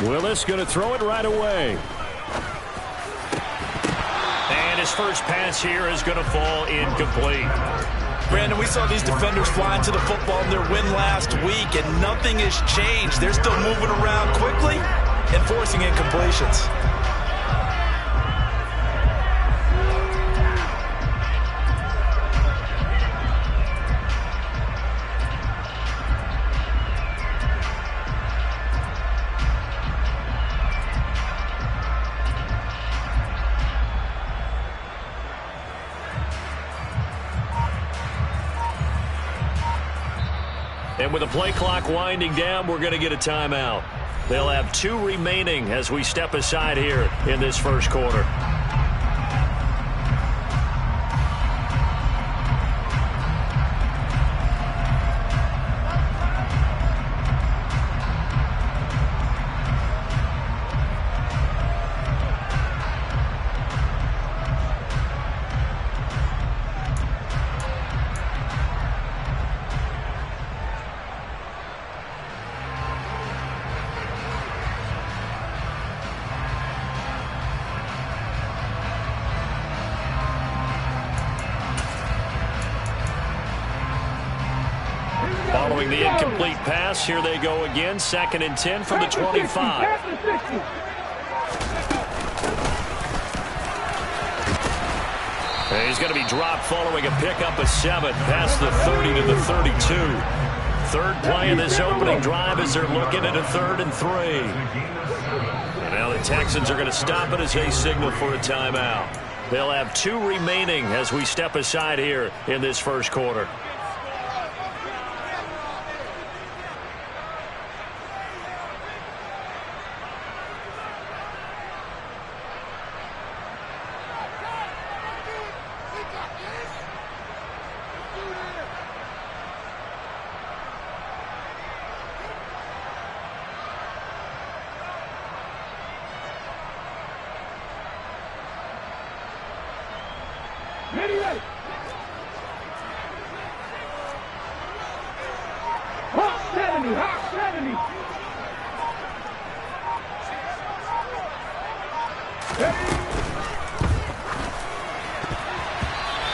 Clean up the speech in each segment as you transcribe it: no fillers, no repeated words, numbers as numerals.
Willis going to throw it right away. And his first pass here is going to fall incomplete. Brandon, we saw these defenders flying to the football in their win last week, and nothing has changed. They're still moving around quickly and forcing incompletions. And with the play clock winding down, we're going to get a timeout. They'll have 2 remaining as we step aside here in this first quarter. Following the incomplete pass, here they go again. 2nd and 10 from the 25. And he's going to be dropped following a pickup of 7 past the 30 to the 32. Third play of this opening drive as they're looking at a 3rd and 3. And now the Texans are going to stop it as they signal for a timeout. They'll have 2 remaining as we step aside here in this first quarter.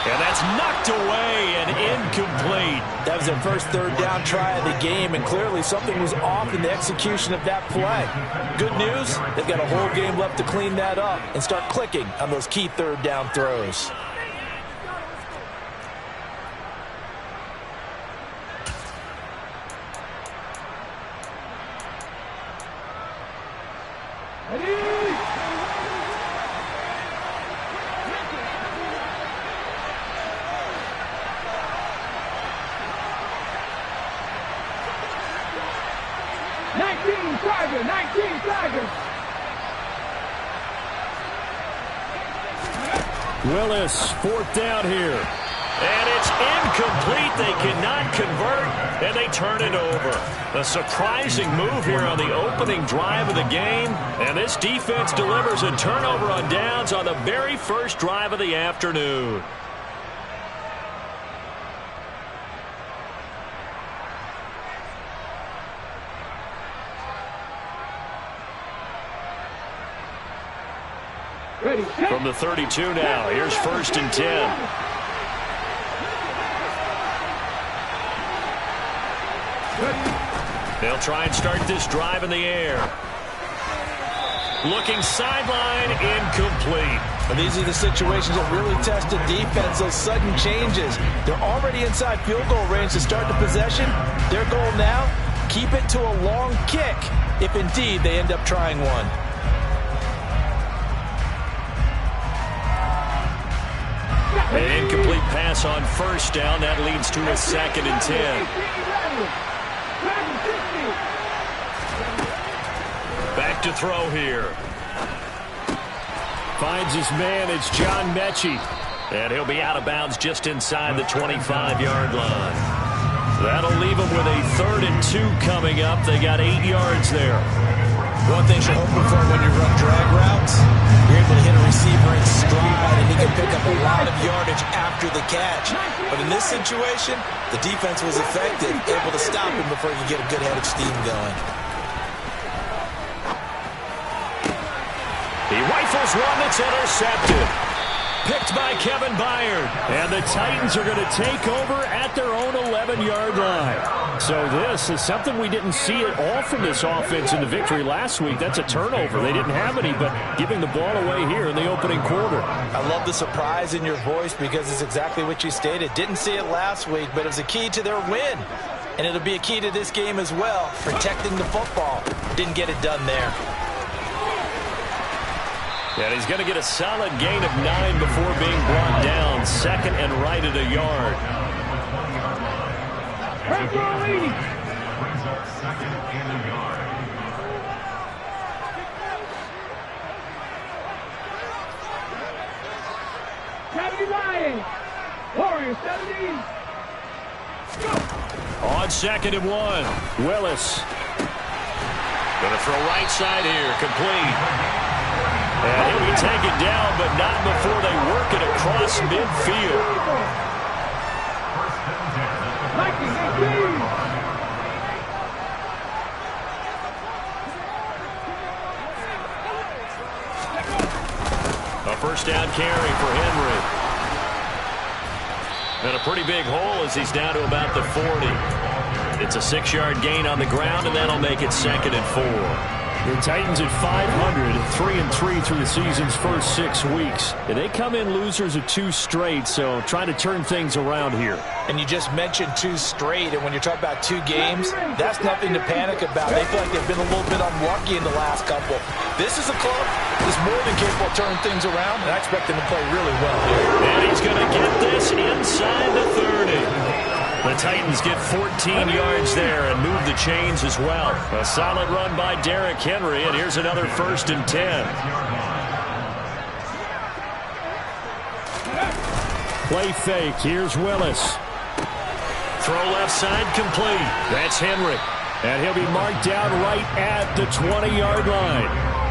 And that's knocked away and incomplete. That was their first 3rd down try of the game, and clearly something was off in the execution of that play. Good news, they've got a whole game left to clean that up and start clicking on those key 3rd down throws. Willis, 4th down here. And it's incomplete. They cannot convert, and they turn it over. A surprising move here on the opening drive of the game. And this defense delivers a turnover on downs on the very first drive of the afternoon. From the 32 now, here's 1st and 10. They'll try and start this drive in the air. Looking sideline, incomplete. And these are the situations that really test a defense, those sudden changes. They're already inside field goal range to start the possession. Their goal now, keep it to a long kick, if indeed they end up trying one. An incomplete pass on 1st down. That leads to a 2nd and 10. Back to throw here. Finds his man. It's John Mechie. And he'll be out of bounds just inside the 25-yard line. That'll leave him with a 3rd and 2 coming up. They got 8 yards there. One thing you're hoping for when you run drag routes, you're able to hit a receiver in stride, and he can pick up a lot of yardage after the catch. But in this situation, the defense was effective, able to stop him before he could get a good head of steam going. He rifles one that's intercepted. Picked by Kevin Byard. And the Titans are going to take over at their own 11-yard line. So this is something we didn't see at all from this offense in the victory last week. That's a turnover. They didn't have any, but giving the ball away here in the opening quarter. I love the surprise in your voice because it's exactly what you stated. Didn't see it last week, but it was a key to their win. And it'll be a key to this game as well, protecting the football. Didn't get it done there. And he's going to get a solid gain of 9 before being brought down. Second and right at a yard. On second and 1, Willis. Going to throw right side here, complete. And he'll be taken down, but not before they work it across midfield. A first down carry for Henry. And a pretty big hole as he's down to about the 40. It's a 6-yard gain on the ground, and that'll make it second and 4. The Titans at 500, 3-3 through the season's first 6 weeks. And they come in losers of 2 straight, so trying to turn things around here. And you just mentioned 2 straight, and when you're talking about 2 games, that's nothing to panic about. They feel like they've been a little bit unlucky in the last couple. This is a club that's more than capable of turning things around, and I expect them to play really well here. And he's going to get this inside the 30. The Titans get 14 yards there and move the chains as well. A solid run by Derrick Henry, and here's another first and 10. Play fake. Here's Willis. Throw left side complete. That's Henry. And he'll be marked down right at the 20-yard line.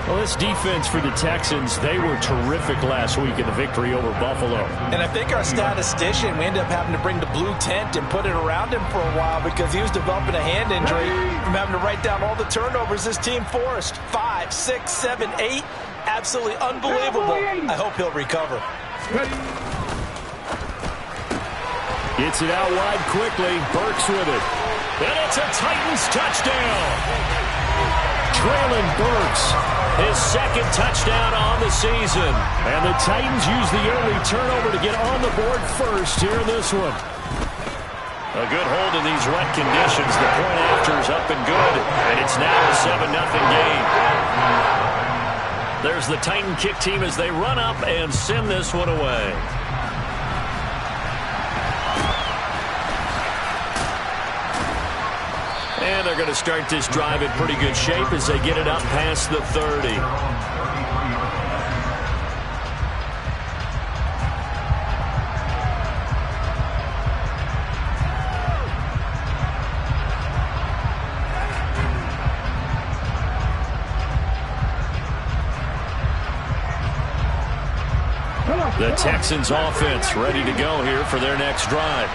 Well, this defense for the Texans, they were terrific last week in the victory over Buffalo. And I think our statistician, we ended up having to bring the blue tent and put it around him for a while because he was developing a hand injury from having to write down all the turnovers this team forced. 5, 6, 7, 8. Absolutely unbelievable. I hope he'll recover. Gets it out wide quickly. Burks with it. And it's a Titans touchdown. Traylon Burks, his second touchdown on the season. And the Titans use the early turnover to get on the board first here in this one. A good hold in these wet conditions. The point after is up and good. And it's now a 7-0 game. There's the Titan kick team as they run up and send this one away. And they're going to start this drive in pretty good shape as they get it up past the 30. The Texans offense ready to go here for their next drive.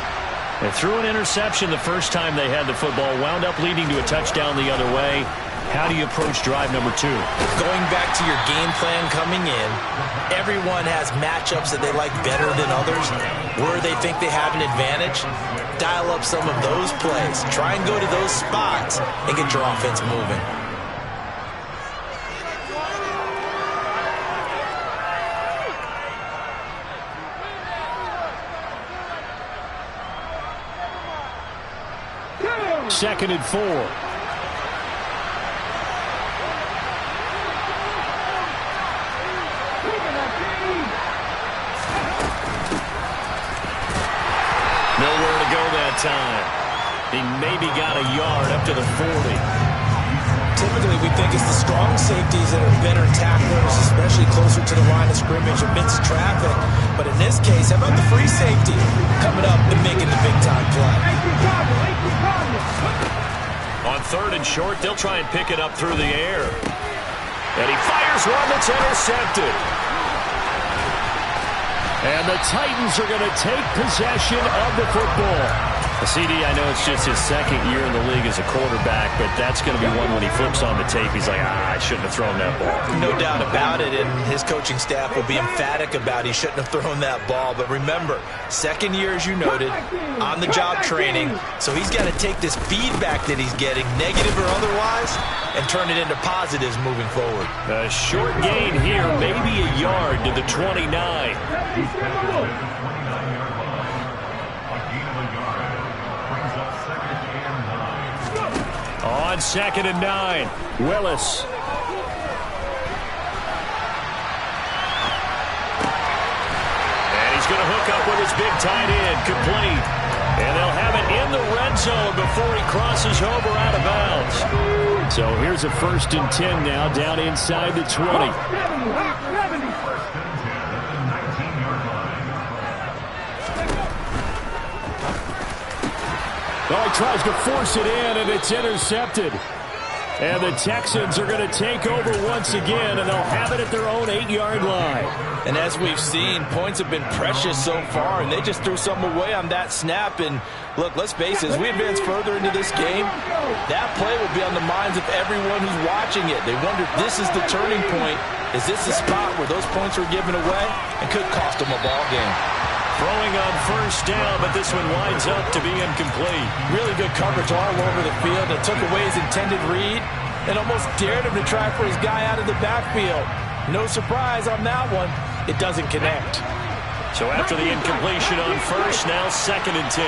They threw an interception the first time they had the football, wound up leading to a touchdown the other way. How do you approach drive number 2? Going back to your game plan coming in, everyone has matchups that they like better than others. Where they think they have an advantage, dial up some of those plays. Try and go to those spots and get your offense moving. Second and 4. Nowhere to go that time. He maybe got a yard up to the 40. Typically, we think it's the strong safeties that are better tacklers, especially closer to the line of scrimmage amidst traffic. But in this case, how about the free safety coming up and making the big-time play? On third and short, they'll try and pick it up through the air. And he fires one that's intercepted. And the Titans are going to take possession of the football. CD, I know it's just his second year in the league as a quarterback, but that's going to be one when he flips on the tape. He's like, I shouldn't have thrown that ball. No doubt about it, and his coaching staff will be emphatic about he shouldn't have thrown that ball. But remember, second year, as you noted, on-the-job training, so he's got to take this feedback that he's getting, negative or otherwise, and turn it into positives moving forward. A short gain here, maybe a yard to the 29. On 2nd and 9, Willis. And he's going to hook up with his big tight end, complete. And they'll have it in the red zone before he crosses over out of bounds. So here's a 1st and 10 now, down inside the 20. Oh, he tries to force it in, and it's intercepted. And the Texans are going to take over once again, and they'll have it at their own 8-yard line. And as we've seen, points have been precious so far, and they just threw some away on that snap. And look, let's face it, as we advance further into this game, that play will be on the minds of everyone who's watching it. They wonder if this is the turning point. Is this the spot where those points were given away and could cost them a ball game? Throwing on 1st down, but this one winds up to be incomplete. Really good coverage all over the field. It took away his intended read and almost dared him to try for his guy out of the backfield. No surprise on that one. It doesn't connect. So after the incompletion on 1st, now 2nd and 10.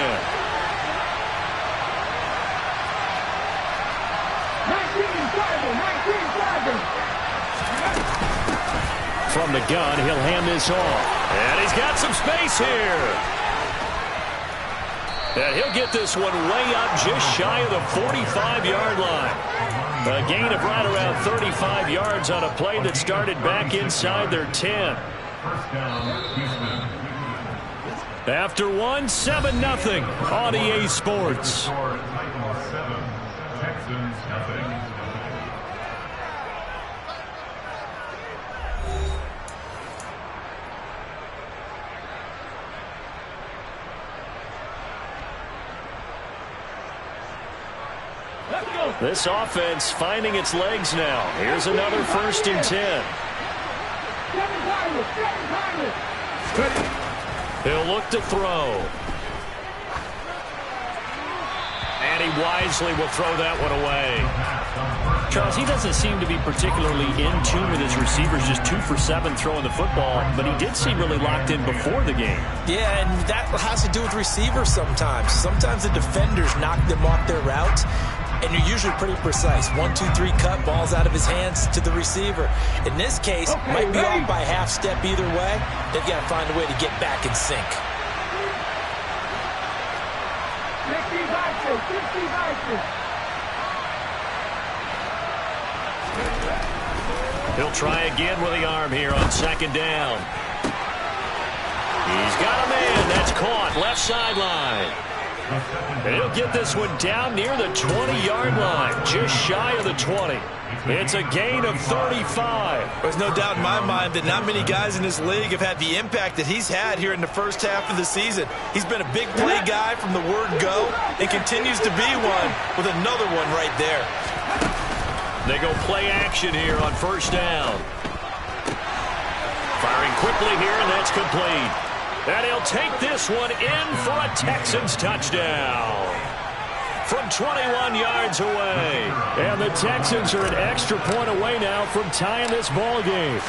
From the gun, he'll hand this off. And he's got some space here. And he'll get this one way up just shy of the 45-yard line. A gain of right around 35 yards on a play that started back inside their 10. After one, 7-0 on EA Sports. This offense finding its legs now. Here's another 1st and 10. He'll look to throw. And he wisely will throw that one away. Charles, he doesn't seem to be particularly in tune with his receivers, just 2 for 7 throwing the football, but he did seem really locked in before the game. Yeah, and that has to do with receivers sometimes. Sometimes the defenders knock them off their route, and you're usually pretty precise. 1, 2, 3 cut, balls out of his hands to the receiver. In this case, might be off by half step either way. They've got to find a way to get back in sync. He'll try again with the arm here on 2nd down. He's got a man. That's caught. Left sideline. And he'll get this one down near the 20-yard line, just shy of the 20. It's a gain of 35. There's no doubt in my mind that not many guys in this league have had the impact that he's had here in the first half of the season. He's been a big play guy from the word go and continues to be one with another one right there. They go play action here on 1st down. Firing quickly here, and that's complete. And he'll take this one in for a Texans touchdown from 21 yards away. And the Texans are an extra point away now from tying this ball game.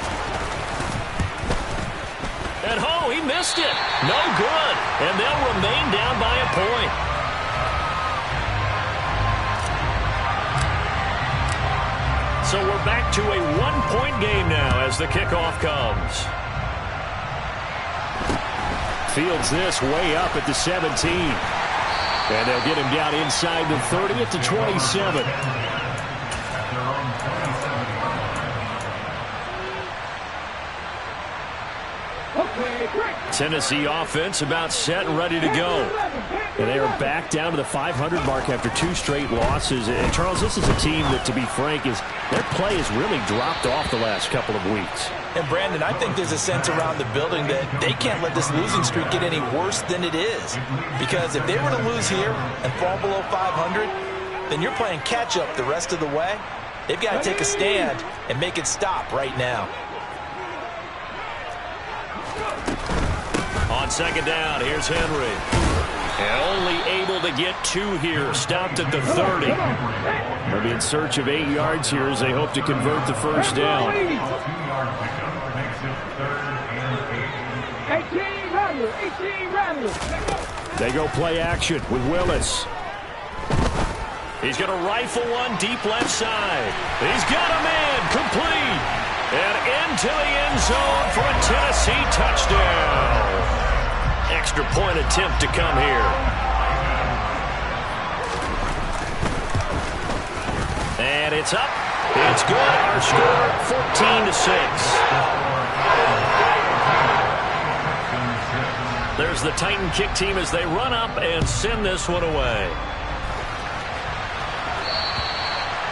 And he missed it. No good. And they'll remain down by a point. So we're back to a 1-point game now as the kickoff comes. Fields this way up at the 17. And they'll get him down inside the 30 at the 27. Tennessee offense about set and ready to go. And they are back down to the 500 mark after 2 straight losses. And Charles, this is a team that, to be frank, their play has really dropped off the last couple of weeks. And Brandon, I think there's a sense around the building that they can't let this losing streak get any worse than it is. Because if they were to lose here and fall below 500, then you're playing catch-up the rest of the way. They've got to take a stand and make it stop right now. On second down, here's Henry. And only able to get 2 here. Stopped at the 30. They'll be in search of 8 yards here as they hope to convert the first down. 18 Rattler. They go play action with Willis. He's going to rifle one deep left side. He's got a man complete. And into the end zone for a Tennessee touchdown. Extra point attempt to come here. And it's up. It's good. Our score, 14-6. There's the Titan kick team as they run up and send this one away.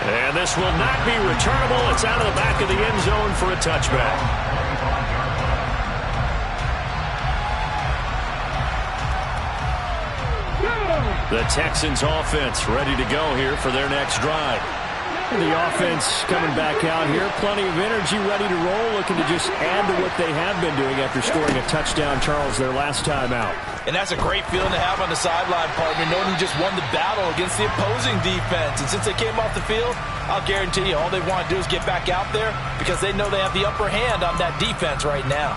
And this will not be returnable. It's out of the back of the end zone for a touchback. The Texans offense ready to go here for their next drive. The offense coming back out here. Plenty of energy, ready to roll, looking to just add to what they have been doing after scoring a touchdown, Charles, their last time out. And that's a great feeling to have on the sideline, partner, knowing you just won the battle against the opposing defense. And since they came off the field, I'll guarantee you all they want to do is get back out there because they know they have the upper hand on that defense right now.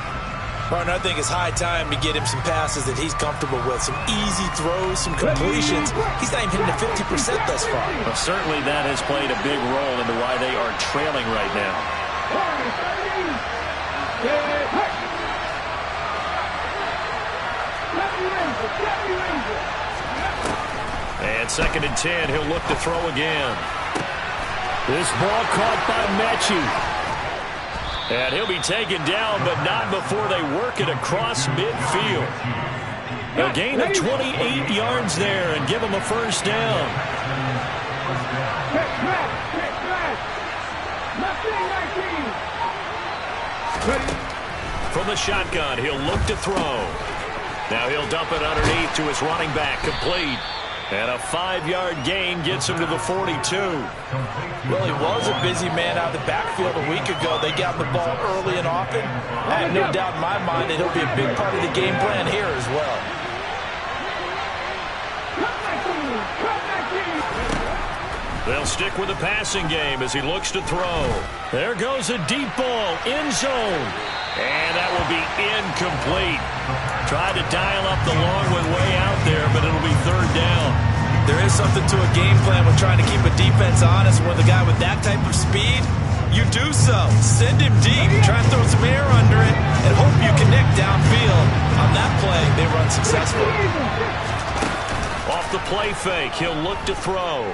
Partner, I think it's high time to get him some passes that he's comfortable with, some easy throws, some completions. He's not even hitting the 50% thus far. Well, certainly that has played a big role into why they are trailing right now. And 2nd and 10, he'll look to throw again. This ball caught by Mechie. And he'll be taken down, but not before they work it across midfield. A gain of 28 yards there and give them a first down. From the shotgun, he'll look to throw. Now he'll dump it underneath to his running back, complete. And a 5-yard gain gets him to the 42. Well, he was a busy man out of the backfield a week ago. They got the ball early and often. I have no doubt in my mind that he'll be a big part of the game plan here as well. They'll stick with the passing game as he looks to throw. There goes a deep ball, end zone. And that will be incomplete. Tried to dial up the long one way out there, but it'll be 3rd down. There is something to a game plan with trying to keep a defense honest. With a guy with that type of speed, you do so. Send him deep, try and throw some air under it, and hope you connect downfield. On that play, they run successful. Off the play fake, he'll look to throw.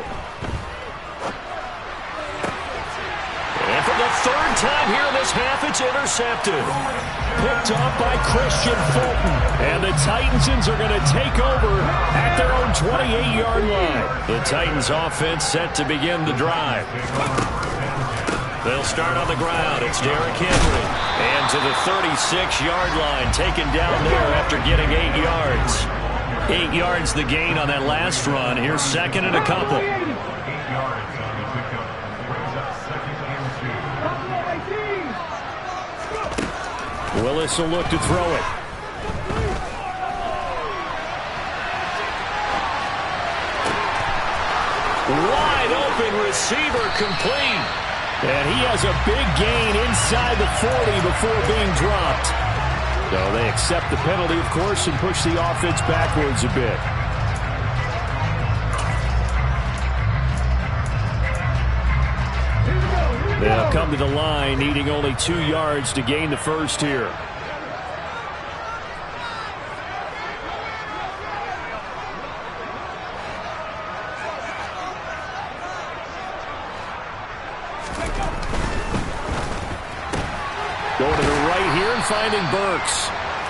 And for the 3rd time here in this half, it's intercepted. Picked off by Christian Fulton. And the Titans are going to take over at their own 28-yard line. The Titans offense set to begin the drive. They'll start on the ground. It's Derrick Henry. And to the 36-yard line, taken down there after getting 8 yards. 8 yards the gain on that last run. Here's 2nd and a couple. Willis will look to throw it. Wide open receiver, complete. And he has a big gain inside the 40 before being dropped. So they accept the penalty, of course, and push the offense backwards a bit. They'll come to the line, needing only 2 yards to gain the first here. Going to the right here and finding Burks.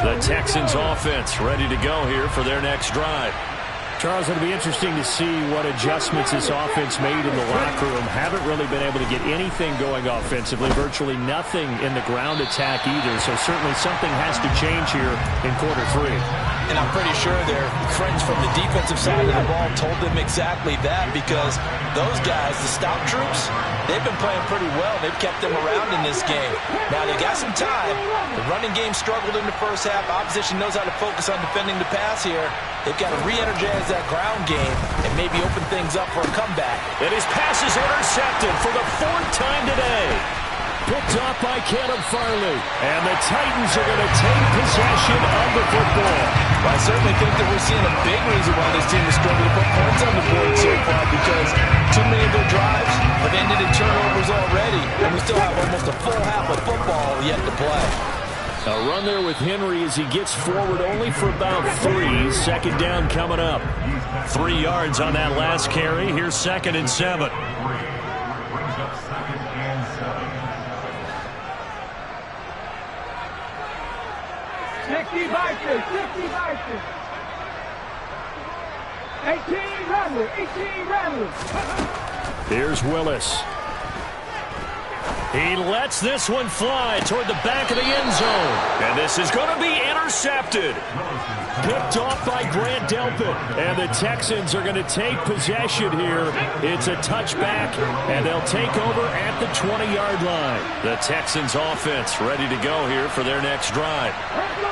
The Texans offense ready to go here for their next drive. Charles, it'll be interesting to see what adjustments this offense made in the locker room. Haven't really been able to get anything going offensively, virtually nothing in the ground attack either. So certainly something has to change here in quarter 3. And I'm pretty sure their friends from the defensive side of the ball told them exactly that, because those guys, the stop troops, they've been playing pretty well. They've kept them around in this game. Now they got some time. The running game struggled in the first half. Opposition knows how to focus on defending the pass here. They've got to re-energize that ground game and maybe open things up for a comeback. And his pass is intercepted for the 4th time today. Picked off by Caleb Farley. And the Titans are going to take possession of the football. Well, I certainly think that we're seeing a big reason why this team is struggling to put points on the board so far, because too many of their drives have ended in turnovers already, and we still have almost a full half of football yet to play. A run there with Henry as he gets forward only for about 3. Second down coming up. 3 yards on that last carry. Here's 2nd and 7. Sixty Vikings, 60 Vikings. 18 Ramblers, 18 Ramblers. Here's Willis. He lets this one fly toward the back of the end zone. And this is going to be intercepted. Picked off by Grant Delpit. And the Texans are going to take possession here. It's a touchback, and they'll take over at the 20-yard line. The Texans offense ready to go here for their next drive.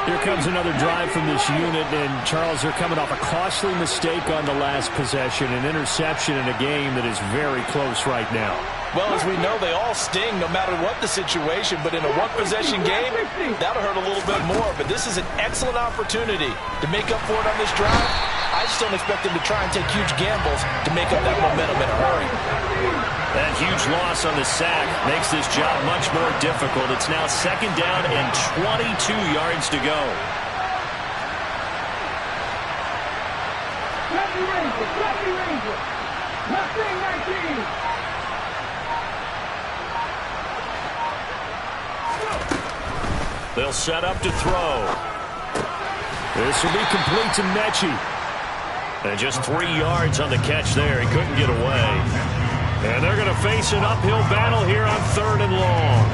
Here comes another drive from this unit, and Charles, they're coming off a costly mistake on the last possession, an interception in a game that is very close right now. Well, as we know, they all sting no matter what the situation, but in a one-possession game, that'll hurt a little bit more. But this is an excellent opportunity to make up for it on this drive. I just don't expect them to try and take huge gambles to make up that momentum in a hurry. That huge loss on the sack makes this job much more difficult. It's now 2nd down and 22 yards to go. Ranger. Nothing 19. They'll set up to throw. This will be complete to Mechie. And just 3 yards on the catch there. He couldn't get away. And they're going to face an uphill battle here on 3rd and long.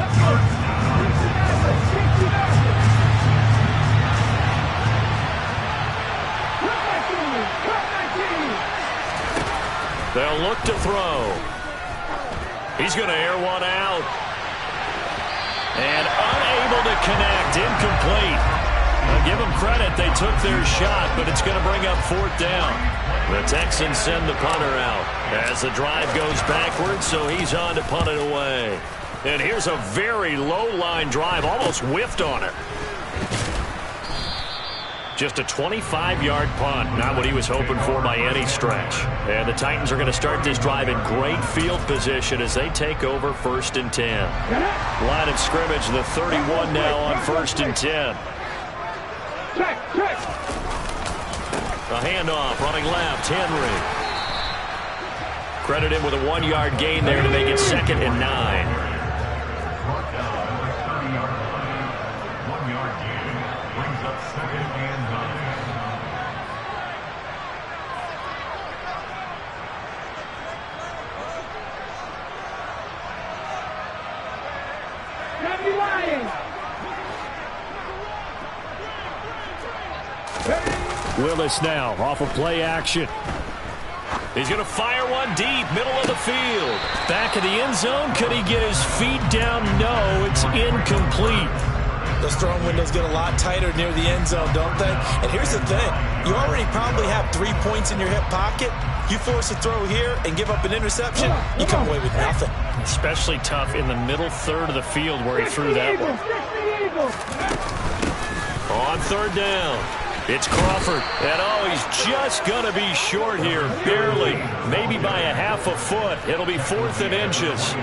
They'll look to throw. He's going to air one out. And unable to connect, incomplete. I'll give them credit, they took their shot, but it's going to bring up 4th down. The Texans send the punter out as the drive goes backwards, so he's on to punt it away. And here's a very low-line drive, almost whiffed on it. Just a 25-yard punt, not what he was hoping for by any stretch. And the Titans are going to start this drive in great field position as they take over 1st and 10. Line of scrimmage, the 31 now on 1st and 10. A handoff, running left, Henry. Credit him with a 1-yard gain there to make it 2nd and 9. Willis now off of play action. He's going to fire one deep, middle of the field. Back of the end zone. Could he get his feet down? No, it's incomplete. Those throwing windows get a lot tighter near the end zone, don't they? And here's the thing. You already probably have 3 points in your hip pocket. You force a throw here and give up an interception, you come away with nothing. Especially tough in the middle third of the field where he threw that one. On 3rd down. It's Crawford, and oh, he's just going to be short here, barely, maybe by a half a foot. It'll be 4th and inches.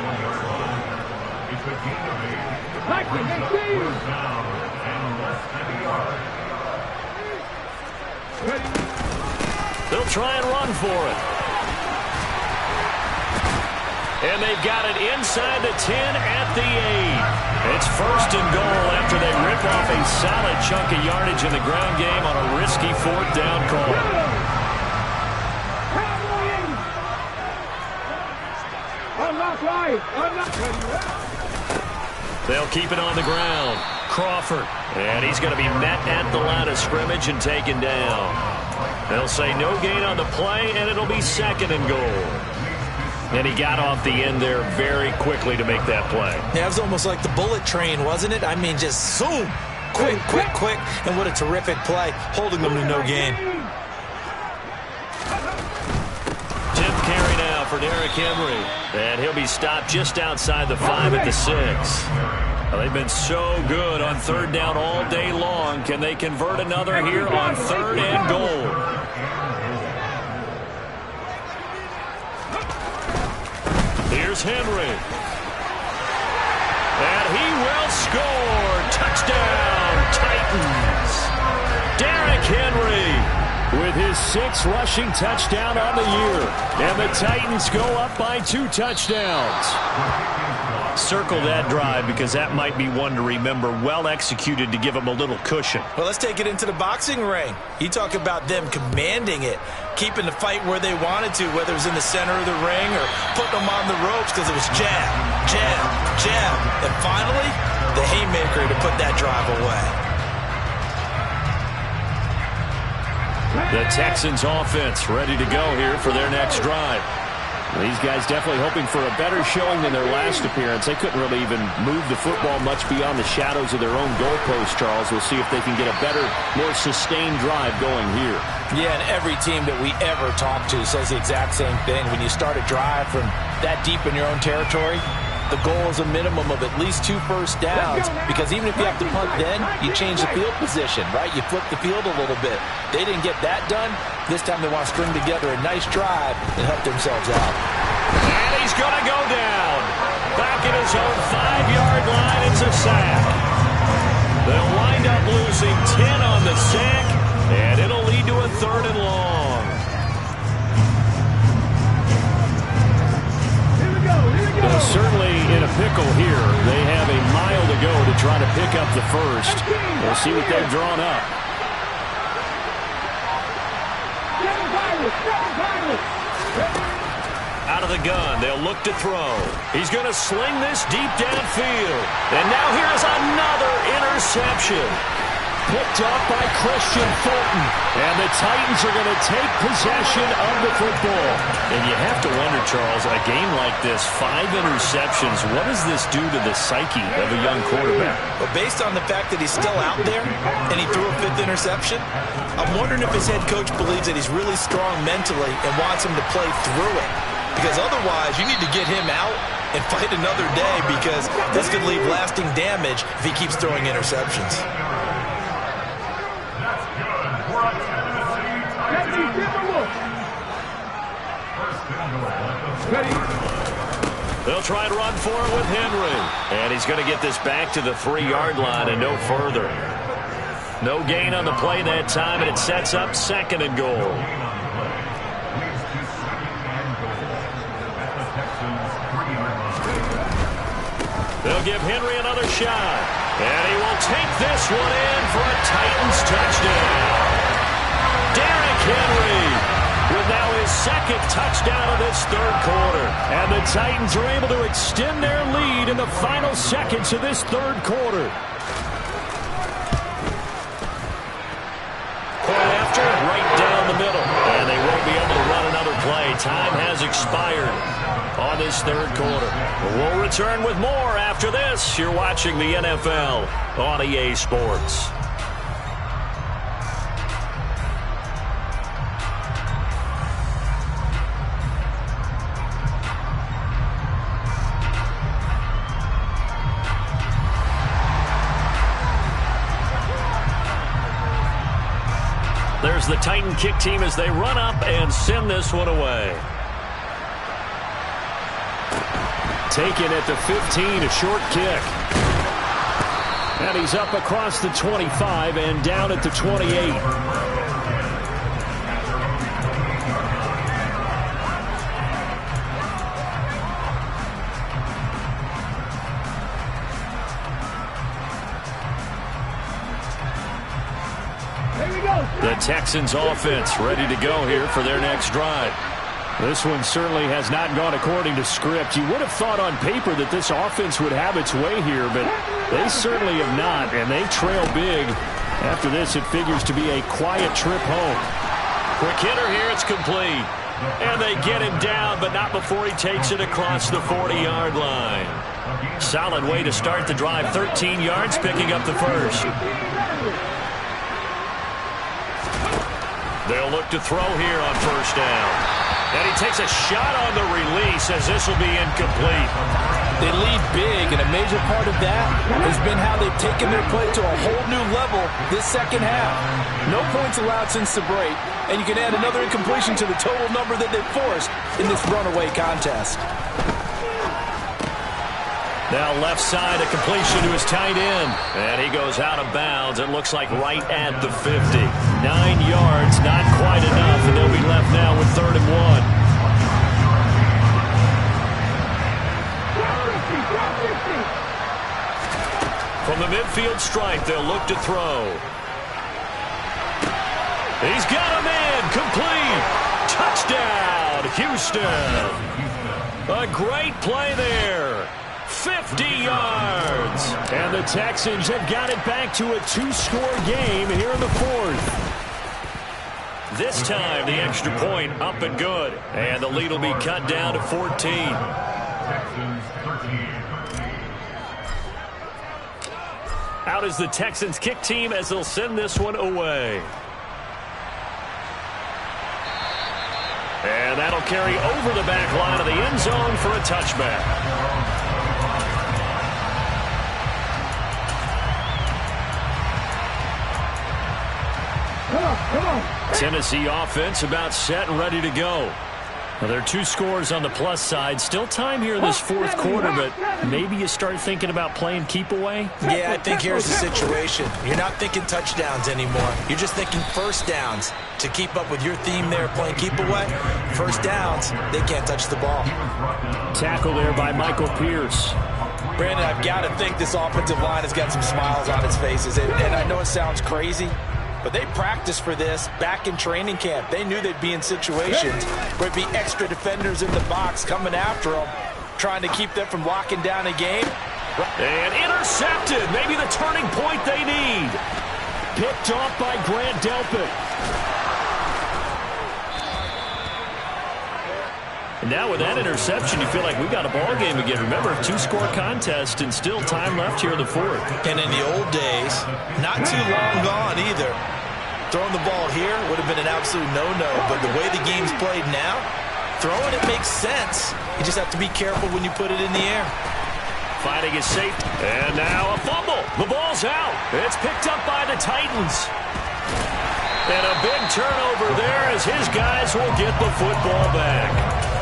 They'll try and run for it. And they've got it inside the 10 at the 8. It's first and goal after they rip off a solid chunk of yardage in the ground game on a risky fourth down call. They'll keep it on the ground. Crawford. And he's going to be met at the line of scrimmage and taken down. They'll say no gain on the play, and it'll be second and goal. And he got off the end there very quickly to make that play. Yeah, it was almost like the bullet train, wasn't it? I mean, just zoom. Quick, quick, quick. And what a terrific play, holding them to no gain. 10th carry now for Derrick Henry. And he'll be stopped just outside the 5 at the 6. Well, they've been so good on third down all day long. Can they convert another here on third and goal? Here's Henry. And he will score. Touchdown, Titans. Derrick Henry with his 6th rushing touchdown on the year. And the Titans go up by 2 touchdowns. Circle that drive because that might be one to remember. Well executed to give them a little cushion. Well, let's take it into the boxing ring. You talk about them commanding it, keeping the fight where they wanted to, whether it was in the center of the ring or putting them on the ropes because it was jab, jab, jab. And finally, the haymaker to put that drive away. The Texans offense ready to go here for their next drive. These guys definitely hoping for a better showing than their last appearance. They couldn't really even move the football much beyond the shadows of their own goalpost, Charles. We'll see if they can get a better, more sustained drive going here. Yeah, and every team that we ever talk to says the exact same thing. When you start a drive from that deep in your own territory, the goal is a minimum of at least 2 first downs, because even if you have to punt then, you change the field position, right? You flip the field a little bit. They didn't get that done. This time they want to string together a nice drive and help themselves out. And he's going to go down. Back at his own 5-yard line, it's a sack. They'll wind up losing 10 on the sack, and it'll lead to a 3rd and long. Well, certainly in a pickle here. They have a mile to go to try to pick up the first. We'll see what they've drawn up. Out of the gun, they'll look to throw. He's going to sling this deep downfield. And now here's another interception. Picked up by Christian Fulton. And the Titans are going to take possession of the football. And you have to wonder, Charles, a game like this, 5 interceptions, what does this do to the psyche of a young quarterback? But based on the fact that he's still out there and he threw a 5th interception, I'm wondering if his head coach believes that he's really strong mentally and wants him to play through it. Because otherwise, you need to get him out and fight another day, because this could leave lasting damage if he keeps throwing interceptions. They'll try to run for it with Henry. And he's going to get this back to the 3-yard line and no further. No gain on the play that time, and it sets up 2nd and goal. They'll give Henry another shot. And he will take this one in for a Titans touchdown. Derrick Henry with now his 2nd touchdown of this 3rd quarter. And the Titans are able to extend their lead in the final seconds of this 3rd quarter. Point after, right down the middle. And they won't be able to run another play. Time has expired on this 3rd quarter. We'll return with more after this. You're watching the NFL on EA Sports. There's the Titan kick team as they run up and send this one away. Taken at the 15, a short kick. And he's up across the 25 and down at the 28. The Texans offense ready to go here for their next drive. This one certainly has not gone according to script. You would have thought on paper that this offense would have its way here, but they certainly have not, and they trail big. After this, it figures to be a quiet trip home. Quick hitter here, it's complete. And they get him down, but not before he takes it across the 40-yard line. Solid way to start the drive. 13 yards, picking up the first. They'll look to throw here on first down. And he takes a shot on the release as this will be incomplete. They lead big, and a major part of that has been how they've taken their play to a whole new level this second half. No points allowed since the break, and you can add another incompletion to the total number that they've forced in this runaway contest. Now left side, a completion to his tight end. And he goes out of bounds. It looks like right at the 50. 9 yards, not quite enough, and they'll be left now with 3rd and 1. From the midfield stripe, they'll look to throw. He's got a man, complete. Touchdown, Houston. A great play there. 50 yards. And the Texans have got it back to a 2-score game here in the 4th. This time, the extra point up and good. And the lead will be cut down to 14. Out is the Texans kick team as they'll send this one away. And that'll carry over the back line of the end zone for a touchback. Come on. Tennessee offense about set and ready to go. Well, there are 2 scores on the plus side. Still time here in this 4th quarter, but maybe you start thinking about playing keep away? Yeah, I think here's the situation. You're not thinking touchdowns anymore. You're just thinking first downs. To keep up with your theme there, playing keep away, first downs, they can't touch the ball. Tackle there by Michael Pierce. Brandon, I've got to think this offensive line has got some smiles on its faces. And I know it sounds crazy, but they practiced for this back in training camp. They knew they'd be in situations where it'd be extra defenders in the box coming after them, trying to keep them from locking down a game. And intercepted. Maybe the turning point they need. Picked off by Grant Delpit. And now with that interception, you feel like we got a ball game again. Remember, 2-score contest and still time left here in the 4th. And in the old days, not too long gone either. Throwing the ball here would have been an absolute no-no. But the way the game's played now, throwing it makes sense. You just have to be careful when you put it in the air. Finding his safe. And now a fumble. The ball's out. It's picked up by the Titans. And a big turnover there as his guys will get the football back.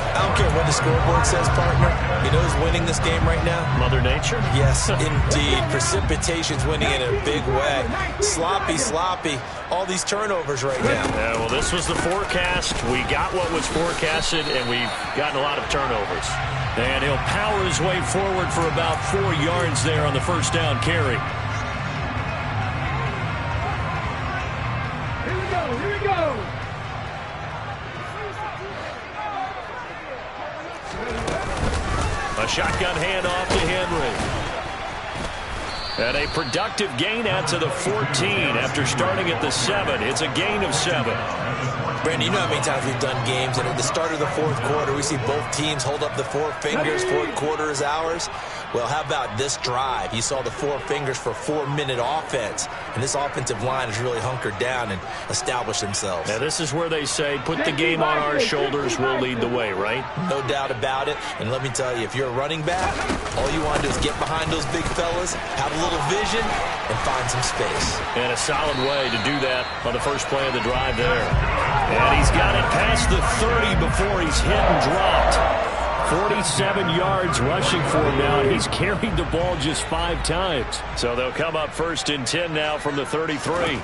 I don't care what the scoreboard says, partner. You know who's winning this game right now? Mother Nature? Yes, indeed. Precipitation's winning in a big way. Sloppy. All these turnovers right now. Yeah, well, this was the forecast. We got what was forecasted, and we've gotten a lot of turnovers. And he'll power his way forward for about 4 yards there on the first down carry. Here we go. A shotgun handoff to Henry. And a productive gain out to the 14 after starting at the 7. It's a gain of 7. Brandon, you know how many times we've done games, and at the start of the 4th quarter, we see both teams hold up the 4 fingers. 4th quarter is ours. Well, how about this drive? You saw the 4 fingers for 4-minute offense, and this offensive line has really hunkered down and established themselves. Now, this is where they say, put the game on our shoulders, we'll lead the way, right? No doubt about it. And let me tell you, if you're a running back, all you want to do is get behind those big fellas, have a little vision, and find some space. And a solid way to do that on the first play of the drive there. And he's got it past the 30 before he's hit and dropped. 47 yards rushing for him now, and he's carried the ball just 5 times. So they'll come up 1st and 10 now from the 33.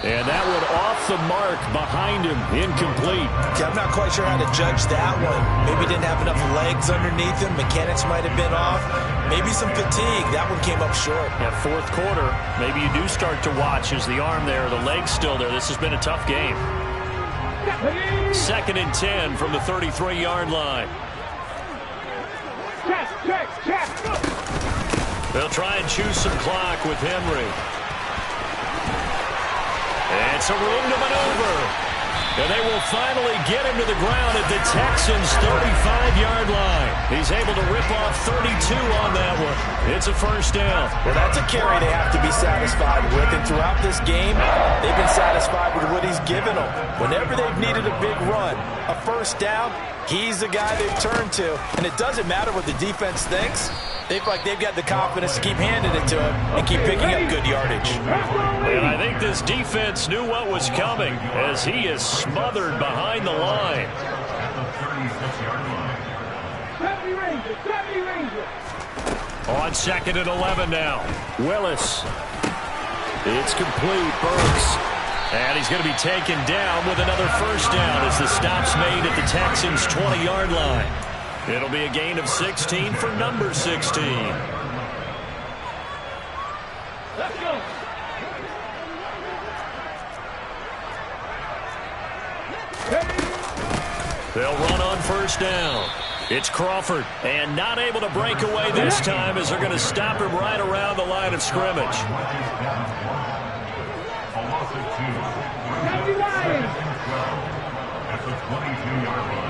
And that one off the mark behind him, incomplete. Yeah, I'm not quite sure how to judge that one. Maybe didn't have enough legs underneath him. Mechanics might have been off. Maybe some fatigue. That one came up short. That fourth quarter, maybe you do start to watch as the arm there, the leg's still there. This has been a tough game. 2nd and 10 from the 33-yard line. Check. They'll try and choose some clock with Henry. It's a room to maneuver. And they will finally get him to the ground at the Texans' 35-yard line. He's able to rip off 32 on that one. It's a first down. Well, that's a carry they have to be satisfied with. And throughout this game, they've been satisfied with what he's given them. Whenever they've needed a big run, a first down, he's the guy they've turned to. And it doesn't matter what the defense thinks. They feel like they've got the confidence to keep handing it to him and keep picking up good yardage. And I think this defense knew what was coming as he is smothered behind the line. 70 Rangers. On 2nd and 11 now. Willis. It's complete. Burks. And he's going to be taken down with another first down as the stop's made at the Texans' 20-yard line. It'll be a gain of 16 for number 16. Let's go. They'll run on first down. It's Crawford, and not able to break away this time as they're going to stop him right around the line of scrimmage. At the 22-yard line.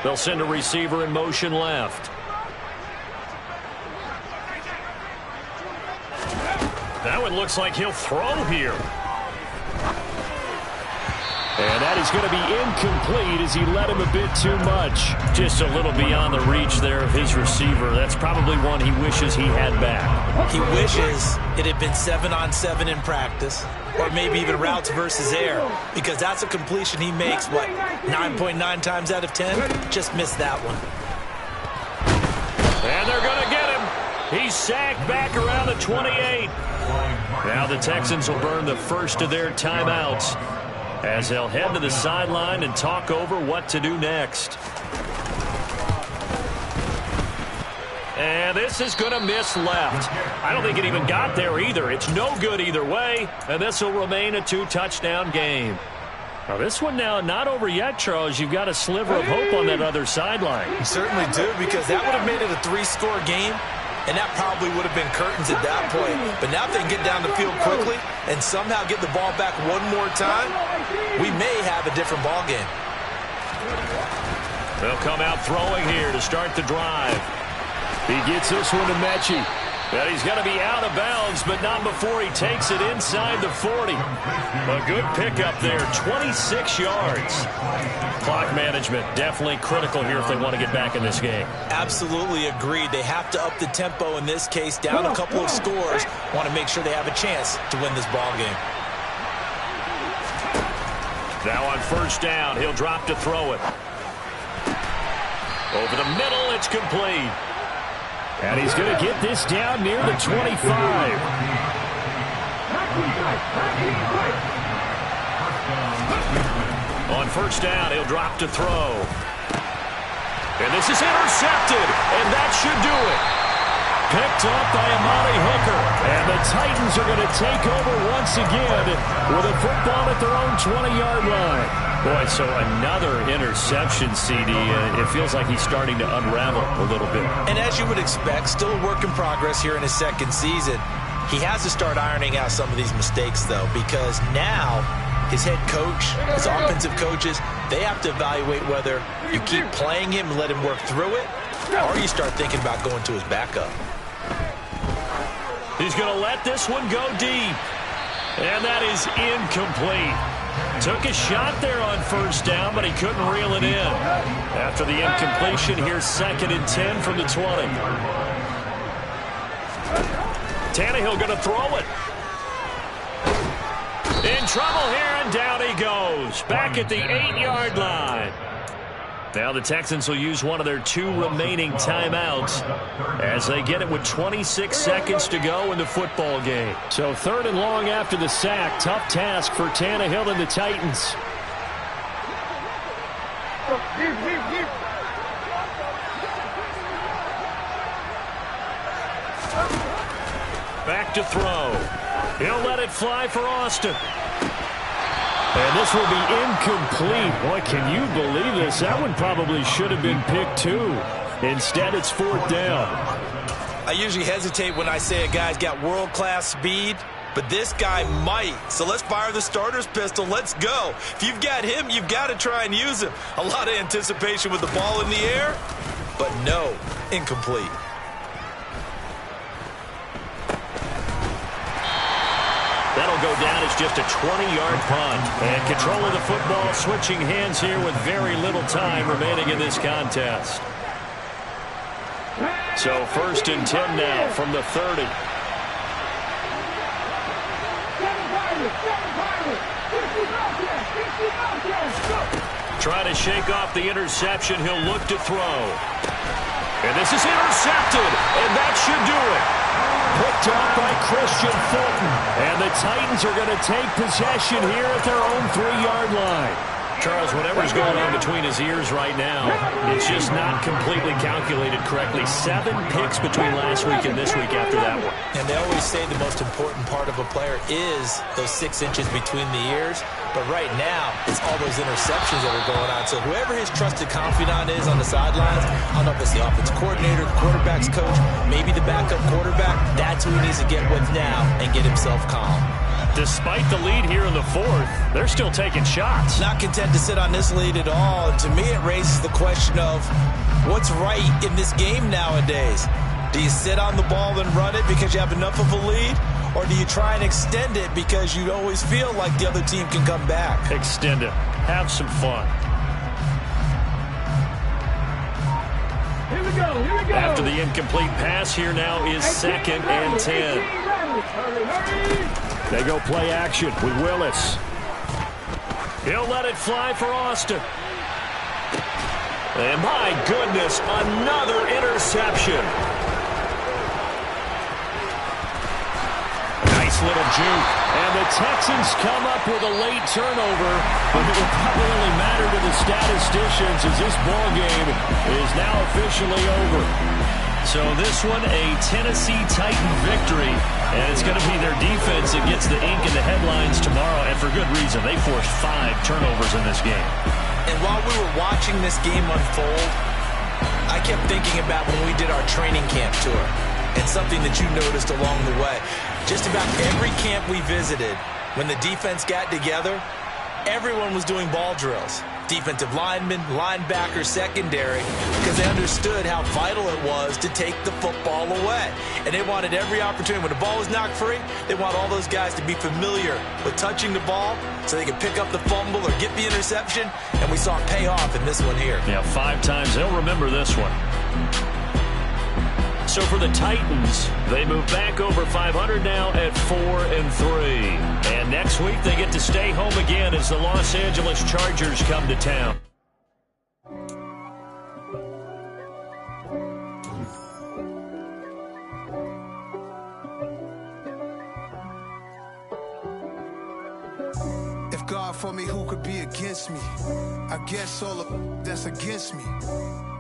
They'll send a receiver in motion left. That one looks like he'll throw here. And that is going to be incomplete as he led him a bit too much. Just a little beyond the reach there of his receiver. That's probably one he wishes he had back. He wishes it had been 7-on-7 in practice, or maybe even routes versus air, because that's a completion he makes, 9.9 times out of 10? Just missed that one. And they're going to get him. He's sacked back around the 28. Now the Texans will burn the first of their timeouts as they'll head to the sideline and talk over what to do next. And this is going to miss left. I don't think it even got there either. It's no good either way, and this will remain a 2-touchdown game. Now this one now not over yet, Charles. You've got a sliver of hope on that other sideline. You certainly do, because that would have made it a 3-score game, and that probably would have been curtains at that point. But now if they can get down the field quickly and somehow get the ball back one more time, we may have a different ball game. They'll come out throwing here to start the drive. He gets this one to Mechie. And he's going to be out of bounds, but not before he takes it inside the 40. A good pickup there, 26 yards. Clock management definitely critical here if they want to get back in this game. Absolutely agreed. They have to up the tempo in this case, down a couple of scores. Want to make sure they have a chance to win this ball game. Now on first down, he'll drop to throw it. Over the middle, it's complete. And he's going to get this down near the 25. On first down, he'll drop to throw. And this is intercepted, and that should do it. Picked up by Amari Hooker. And the Titans are going to take over once again with a football at their own 20-yard line. Boy, so another interception, CD. It feels like he's starting to unravel a little bit. And as you would expect, still a work in progress here in his second season. He has to start ironing out some of these mistakes, though, because now his head coach, his offensive coaches, they have to evaluate whether you keep playing him and let him work through it, or you start thinking about going to his backup. He's going to let this one go deep. And that is incomplete. Took a shot there on first down, but he couldn't reel it in. After the incompletion, here's 2nd and 10 from the 20. Tannehill going to throw it. In trouble here, and down he goes. Back at the 8-yard line. Now the Texans will use one of their 2 remaining timeouts as they get it with 26 seconds to go in the football game. So 3rd and long after the sack. Tough task for Tannehill and the Titans. Back to throw. He'll let it fly for Austin. And this will be incomplete. Boy, can you believe this? That one probably should have been picked too. Instead, it's 4th down. I usually hesitate when I say a guy's got world-class speed, but this guy might. So let's fire the starter's pistol. Let's go. If you've got him, you've got to try and use him. A lot of anticipation with the ball in the air, but no, incomplete. That'll go down as just a 20-yard punt. And control of the football switching hands here with very little time remaining in this contest. So 1st and 10 now from the 30. Trying to shake off the interception. He'll look to throw. And this is intercepted. And that should do it. Picked up by Christian Fulton. And the Titans are going to take possession here at their own 3-yard line. Charles, whatever's going on between his ears right now, it's just not completely calculated correctly. 7 picks between last week and this week after that one. And they always say the most important part of a player is those 6 inches between the ears. But right now, it's all those interceptions that are going on. So whoever his trusted confidant is on the sidelines, I don't know if it's the offensive coordinator, the quarterback's coach, maybe the backup quarterback, that's who he needs to get with now and get himself calm. Despite the lead here in the 4th, they're still taking shots. Not content to sit on this lead at all. And to me, it raises the question of what's right in this game nowadays. Do you sit on the ball and run it because you have enough of a lead? Or do you try and extend it because you always feel like the other team can come back? Extend it. Have some fun. Here we go, here we go. After the incomplete pass, here now is 2nd and 10. Hurry. They go play action with Willis. He'll let it fly for Austin. And my goodness, another interception. Nice little juke. And the Texans come up with a late turnover, but it will probably only matter to the statisticians as this ball game is now officially over. So this one, a Tennessee Titan victory, and it's going to be their defense that gets the ink in the headlines tomorrow, and for good reason. They forced 5 turnovers in this game. And while we were watching this game unfold, I kept thinking about when we did our training camp tour, and something that you noticed along the way. Just about every camp we visited, when the defense got together, everyone was doing ball drills. Defensive linemen, linebackers, secondary, because they understood how vital it was to take the football away. And they wanted every opportunity. When the ball was knocked free, they want all those guys to be familiar with touching the ball so they could pick up the fumble or get the interception. And we saw it pay off in this one here. Yeah, 5 times. They'll remember this one. So for the Titans, they move back over 500 now at 4-3. And next week they get to stay home again as the Los Angeles Chargers come to town. If God for me, who could be against me? I guess all of that's against me.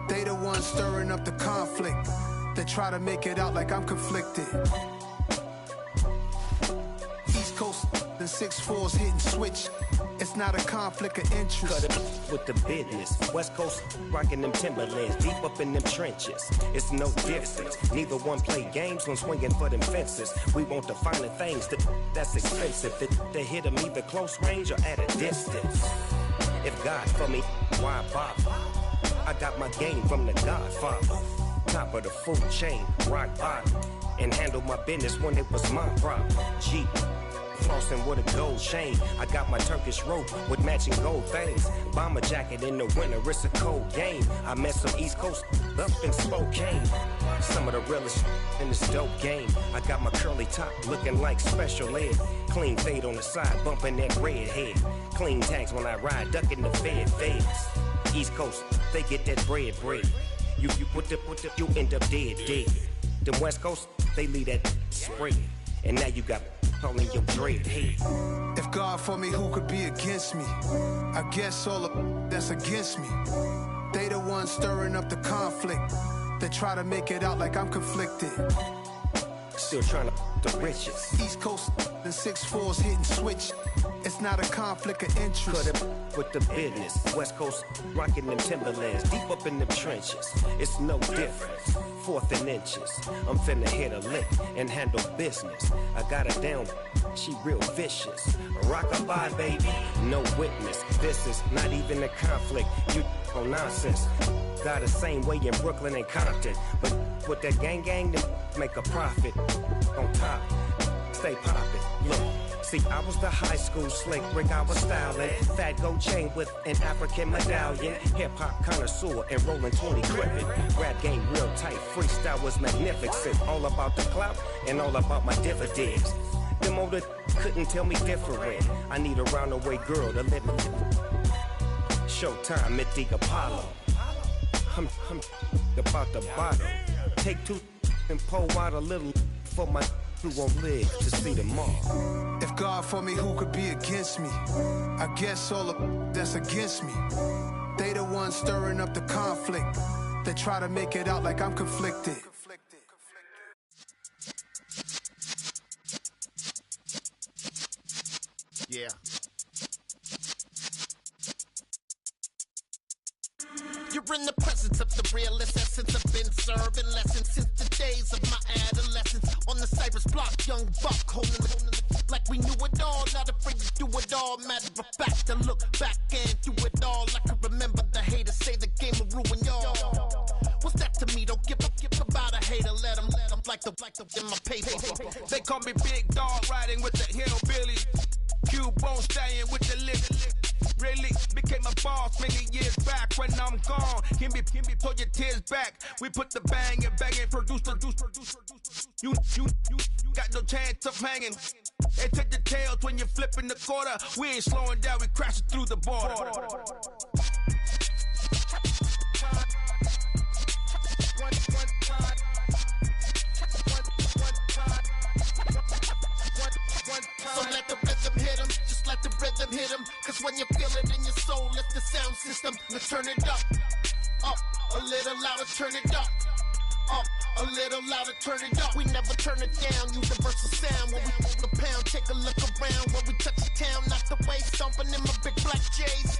They the ones stirring up the conflict. They try to make it out like I'm conflicted. East Coast, the 6'4's hitting switch. It's not a conflict of interest. Cut it with the business. West Coast rocking them Timberlands, deep up in them trenches. It's no difference. Neither one play games when swinging for them fences. We want the finer things that's expensive. They hit them either close range or at a distance. If God for me, why bother? I got my game from the Godfather. Top of the food chain, rock bottom, and handle my business when it was my problem. Jeep, flossing with a gold chain. I got my Turkish rope with matching gold things. Bomber jacket in the winter, it's a cold game. I met some East Coast up in Spokane. Some of the realest in this dope game. I got my curly top looking like special ed. Clean fade on the side, bumping that red head. Clean tags when I ride, ducking the feds. East Coast, they get that bread. You you end up dead. Them West Coast, they leave that spread. And now you got all in your dread head. If God for me, who could be against me? I guess all of that's against me. They the ones stirring up the conflict. They try to make it out like I'm conflicted. Still trying to the riches. East Coast and 6'4's hitting switch. It's not a conflict of interest. Cut it with the business. West Coast rocking them Timberlands, deep up in them trenches. It's no difference. 4th and inches. I'm finna hit a lick and handle business. I got her down. She real vicious. Rockabye, baby. No witness. This is not even a conflict. You on nonsense. Got the same way in Brooklyn and Compton. But with that gang, then make a profit. On top, stay poppin'. Look, see, I was the high school slick Rick, I was styling. Fat gold chain with an African medallion. Hip-hop connoisseur and rolling 20 crippin'. Rap game real tight, freestyle was magnificent. All about the clout and all about my dividends. Them older couldn't tell me different. I need a roundaway girl to let me Showtime at the Apollo. I'm about the bottom. Take 2 and pour out a little for my who won't live to see tomorrow. If God for me, who could be against me? I guess all of that's against me. They the ones stirring up the conflict. They try to make it out like I'm conflicted. Yeah. You're in the presence of the realest essence. I've been serving lessons since the days of my adolescence. On the Cypress block, young buck holding the like we knew it all. Not afraid to do it all. Matter of fact, to look back and do it all. I can remember the haters say the game will ruin y'all. What's that to me? Don't give about a hater. Let them like the in my paper. They call me Big Dog, riding with the hillbilly. Cubone staying with the lip. Really became a boss many years back. When I'm gone, give me pull your tears back. We put the bang and produce. You got no chance of hanging. They take the tails when you're flipping the quarter. We ain't slowing down, we crashing through the border. So let the rhythm hit 'em, just let the rhythm hit 'em. Cause when you feel it in your soul, lift the sound system. Let's turn it up a little louder, turn it up a little louder, turn it up. We never turn it down, universal sound. When we move the pound, take a look around. When we touch the town, knock the way, stomping in my big black J's.